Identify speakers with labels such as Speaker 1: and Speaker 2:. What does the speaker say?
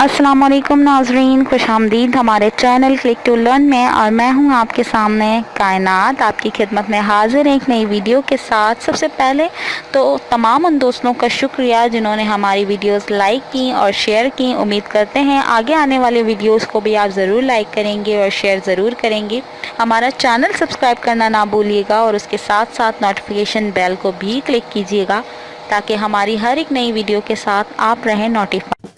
Speaker 1: अस्सलाम वालेकुम नाज़रीन, खुशामदीद हमारे चैनल क्लिक टू लर्न में। और मैं हूं आपके सामने कायनात, आपकी खिदमत में हाजिर एक नई वीडियो के साथ। सबसे पहले तो तमाम उन दोस्तों का शुक्रिया जिन्होंने हमारी वीडियोस लाइक की और शेयर की। उम्मीद करते हैं आगे आने वाले वीडियोस को भी आप ज़रूर लाइक करेंगे और शेयर ज़रूर करेंगे। हमारा चैनल सब्सक्राइब करना ना भूलिएगा और उसके साथ साथ नोटिफिकेशन बेल को भी क्लिक कीजिएगा ताकि हमारी हर एक नई वीडियो के साथ आप रहें नोटिफाइड।